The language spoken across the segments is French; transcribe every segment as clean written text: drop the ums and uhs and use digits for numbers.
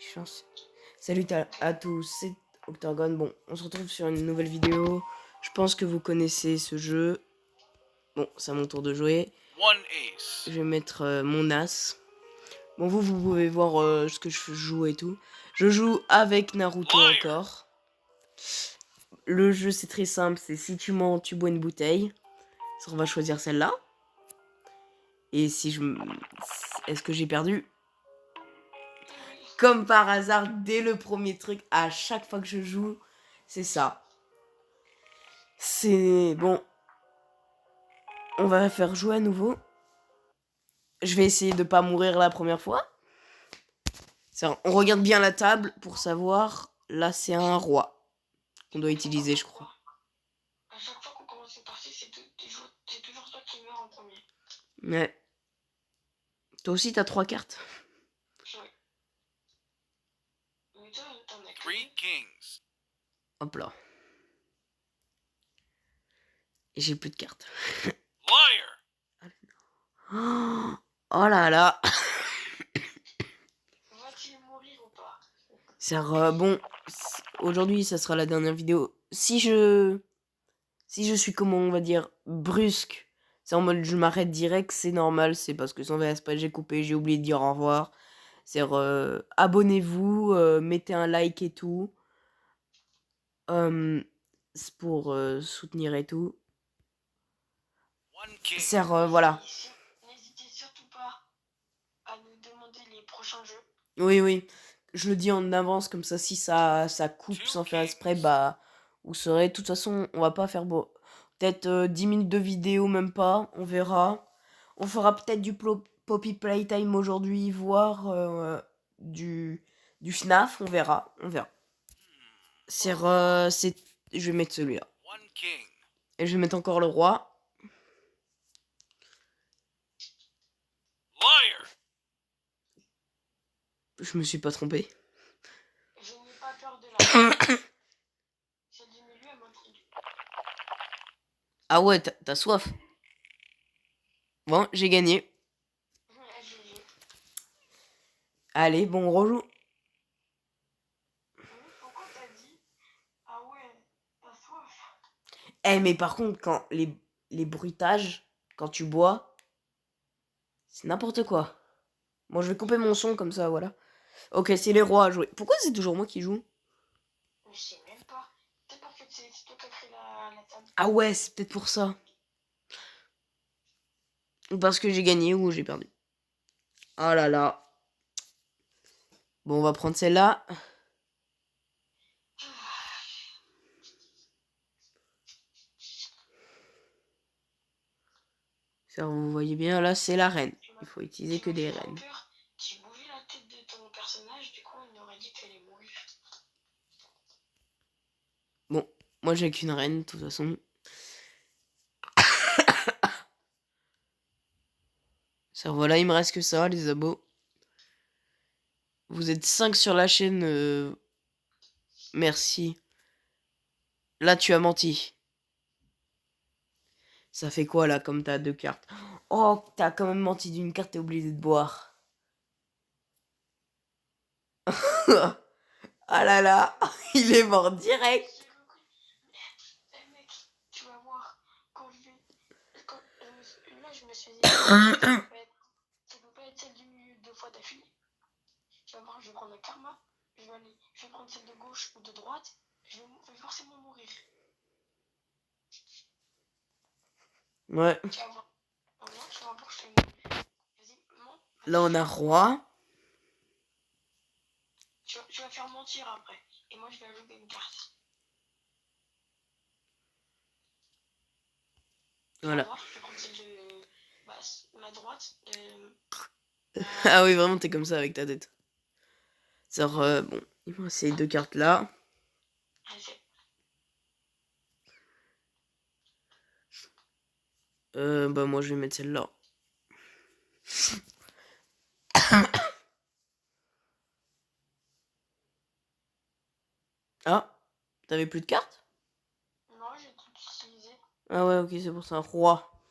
Chance. Salut à tous, c'est Octogone. Bon, on se retrouve sur une nouvelle vidéo. Je pense que vous connaissez ce jeu. Bon, c'est à mon tour de jouer. Je vais mettre mon as. Bon, vous pouvez voir ce que je joue et tout. Je joue avec Naruto encore. Le jeu, c'est très simple. C'est si tu mens, tu bois une bouteille. On va choisir celle-là. Et si je... Est-ce que j'ai perdu? Comme par hasard, dès le premier truc, à chaque fois que je joue, c'est ça. C'est... Bon. On va faire jouer à nouveau. Je vais essayer de pas mourir la première fois. On regarde bien la table pour savoir. Là, c'est un roi qu'on doit utiliser, je crois. À chaque fois qu'on commence une partie, c'est toujours toi qui meurs en premier. Ouais. Toi aussi, t'as 3 cartes. Ouais. Mais toi, t'en as que 3 kings. Hop là. Et j'ai plus de cartes. Liar. Oh là là. Va-t-il mourir ou pas? C'est bon. Aujourd'hui, ça sera la dernière vidéo. Si je suis, comment on va dire, brusque, c'est en mode je m'arrête direct, c'est normal, c'est parce que sans VSP j'ai coupé, j'ai oublié de dire au revoir. C'est abonnez-vous, mettez un like et tout. C'est pour soutenir et tout. C'est voilà. N'hésitez surtout pas à nous demander les prochains jeux. Oui. Je le dis en avance, comme ça, si ça coupe sans faire exprès, bah, vous saurez. De toute façon, on va pas faire peut-être 10 minutes de vidéo, même pas. On verra. On fera peut-être du Poppy Playtime aujourd'hui, voire du FNAF. On verra. Je vais mettre celui-là. Et je vais mettre encore le roi. Liar. Je me suis pas trompé. Je n'ai pas peur de la celle du milieu, elle m'intrigue. Ah ouais, t'as soif. Bon, j'ai gagné. Allez, bon, on rejoue. Pourquoi t'as dit ah ouais, t'as soif? Mais par contre, quand les bruitages, quand tu bois, c'est n'importe quoi. Bon, je vais couper mon son comme ça, voilà. Ok, c'est les rois à jouer. Pourquoi c'est toujours moi qui joue? Je sais même pas. Peut-être parce que c'est toi qui as créé la table. Ah ouais, c'est peut-être pour ça. Ou parce que j'ai gagné ou j'ai perdu. Oh là là. Bon, on va prendre celle-là. Ça, vous voyez bien, là, c'est la reine. Il faut utiliser que des reines. J'ai bougé la tête de ton personnage, du coup, on aurait dit qu'elle est mourir. Bon, moi j'ai qu'une reine, de toute façon. Ça, voilà, il me reste que ça, les abos. Vous êtes 5 sur la chaîne. Merci. Là, tu as menti. Ça fait quoi, là, comme t'as 2 cartes? Oh, t'as quand même menti d'une carte, t'es obligé de boire. Ah là là, il est mort direct. Mec, tu vas voir, quand je vais... là, je me suis dit, ça peut pas être celle du milieu 2 fois d'affilée. Tu vas voir, je vais prendre le karma, je vais prendre celle de gauche ou de droite, je vais forcément mourir. Ouais. Tu vas voir. Vas-y, monte. Là, on a roi. Tu vas faire mentir après. Et moi, je vais ajouter une carte. Voilà. Voir, je vais prendre celle de ma droite. Ah oui, vraiment, t'es comme ça avec ta tête. Bon, il me reste ces 2 cartes là. Bah, moi, je vais mettre celle-là. Ah, t'avais plus de cartes? Non, j'ai tout utilisé. Ah ouais, ok, c'est pour ça. Roi.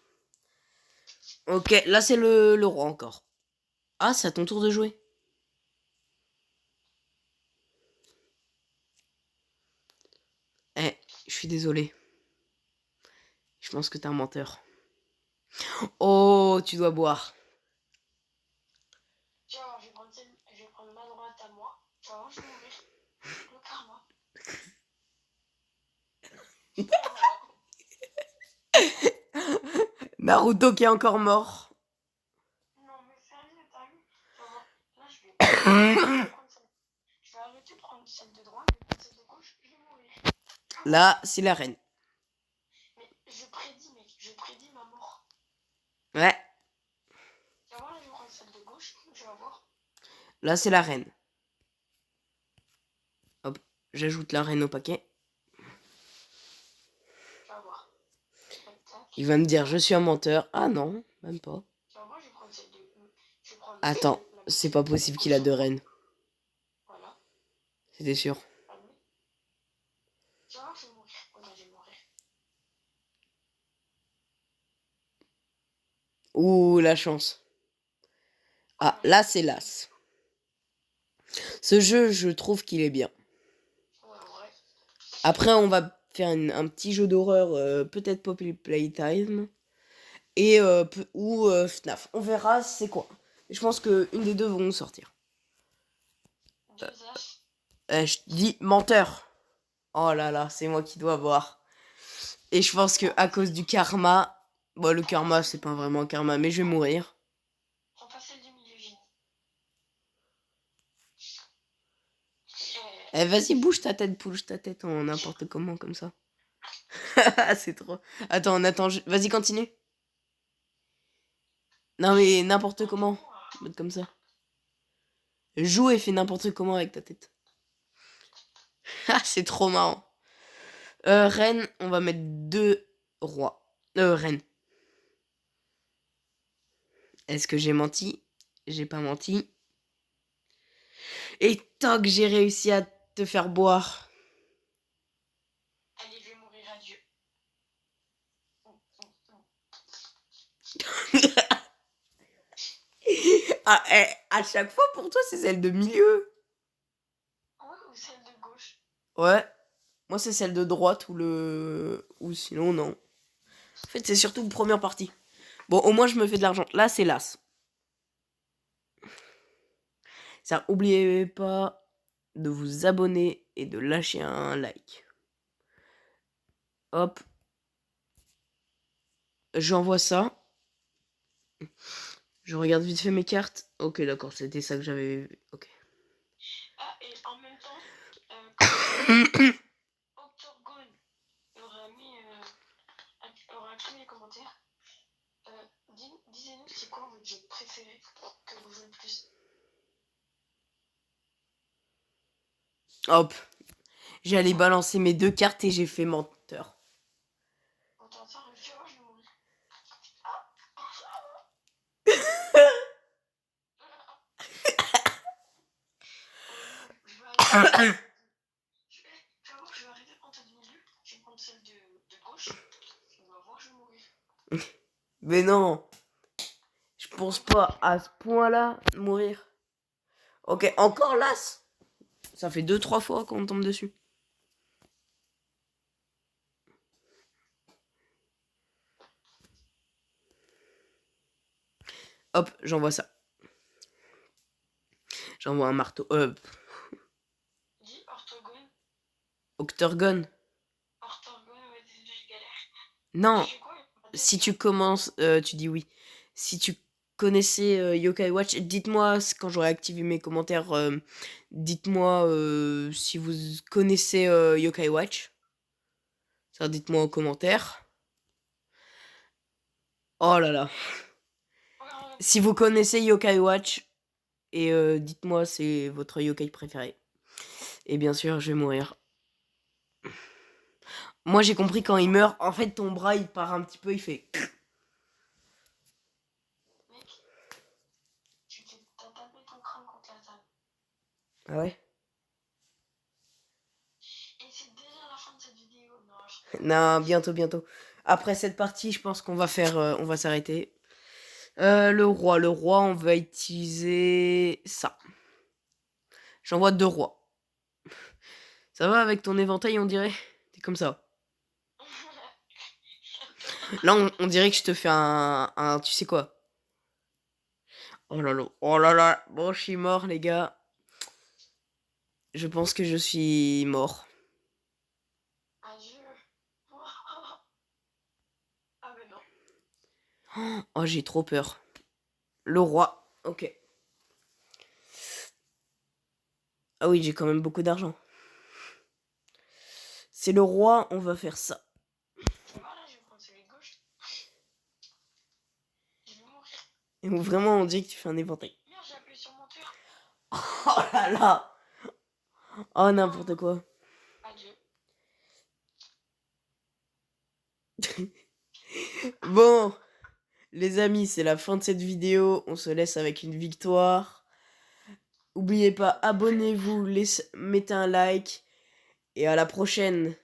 Ok, là, c'est le roi encore. Ah, c'est à ton tour de jouer. suis désolé. Je pense que t'es un menteur. Oh, tu dois boire. Tu vas voir, je vais prendre ma droite à moi. Tu vas voir, je vais mourir. Le karma. Naruto qui est encore mort. Non, mais sérieux, t'as vu? Tu vas voir, là, je vais prendre celle. Je vais arrêter de prendre celle de droite, je vais prendre celle de gauche, je vais mourir. Là, c'est la reine. Mais je prédis, mec, je prédis ma mort. Ouais, Tu vas voir, là, je vais prendre celle de gauche, tu vas voir. là, c'est la reine. Hop, j'ajoute la reine au paquet. Tu vas voir. Il va me dire, je suis un menteur. Ah non, même pas. Tu vas voir, je vais prendre celle de. Je vais prendre Attends, c'est pas possible qu'il a deux reines. Voilà. C'était sûr. Ah oui. Tu vas voir, je vais mourir. Oh non, je vais mourir. Ouh, la chance. Ah, là, c'est l'as. Ce jeu, je trouve qu'il est bien. Ouais, ouais. Après, on va faire un petit jeu d'horreur, peut-être Poppy Playtime. Et ou FNAF. On verra c'est quoi. Je pense qu'une des deux vont sortir. Deux as. Je dis menteur. Oh là là, c'est moi qui dois voir. Et je pense que à cause du karma. Bon, le karma, c'est pas vraiment un karma, mais je vais mourir. Prends pas celle du milieu, Gini. Vas-y, bouge ta tête en n'importe comment, comme ça. C'est trop. Attends, vas-y, continue. Non, mais n'importe comment. Mode comme ça. Joue et fais n'importe comment avec ta tête. Ah, c'est trop marrant. Reine, on va mettre 2 rois. Reine. Est-ce que j'ai menti? J'ai pas menti. Et toc, j'ai réussi à te faire boire. Allez, je vais mourir, adieu. Ah, à chaque fois, pour toi, c'est celle de milieu. Ouais, ou celle de gauche. Ouais. Moi, c'est celle de droite ou le... Ou sinon, non. En fait, c'est surtout une première partie. Bon, au moins, je me fais de l'argent. Là, c'est l'as. Ça, oubliez pas de vous abonner et de lâcher un like. Hop. J'envoie ça. Je regarde vite fait mes cartes. Ok, d'accord, c'était ça que j'avais vu. Ok. Ah, et en même temps, quand Octogone aura écrit les commentaires, disez-nous c'est quoi votre jeu préféré que vous jouez le plus. Hop. J'allais balancer mes 2 cartes et j'ai fait menteur. Attends, ça, je vais voir, je vais mourir. Je vais arrêter de prendre celle du milieu, je vais prendre celle de gauche. On va voir, je vais mourir. Mais non. Je pense pas à ce point-là mourir. Ok, encore l'as. Ça fait 2-3 fois qu'on tombe dessus. Hop, j'envoie ça. J'envoie un marteau. Dis orthogone. Octogone. Orthogone, ouais, désolé, je galère. Non. Tu fais quoi? Si tu commences, tu dis oui. Si tu connaissais Yokai Watch, dites-moi quand j'aurai activé mes commentaires. Dites-moi si vous connaissez Yokai Watch. Ça, dites-moi en commentaire. Oh là là. Si vous connaissez Yokai Watch, et dites-moi c'est votre yokai préféré. Et bien sûr, je vais mourir. Moi, j'ai compris quand il meurt, en fait, ton bras, il part un petit peu, il fait... Mec, t'as tapé ton crâne contre la table. Ah ouais? Et c'est déjà la fin de cette vidéo. Non, bientôt. Après cette partie, je pense qu'on va faire... on va s'arrêter. Le roi, on va utiliser ça. J'envoie 2 rois. Ça va avec ton éventail, on dirait? T'es comme ça. Là, on dirait que je te fais tu sais quoi? Oh là là. Bon, je suis mort, les gars. Je pense que je suis mort. Adieu. Ah ben non. Oh, j'ai trop peur. Le roi. Ok. Ah oui, j'ai quand même beaucoup d'argent. C'est le roi, on va faire ça. Tu vois là, je vais prendre celui de gauche. Je vais mourir. Et vraiment, on dirait que tu fais un éventail. Merde, j'ai appuyé sur mon tueur. Oh là là. Oh, n'importe quoi. Adieu. Bon, les amis, c'est la fin de cette vidéo. On se laisse avec une victoire. N'oubliez pas, abonnez-vous, mettez un like. Et à la prochaine.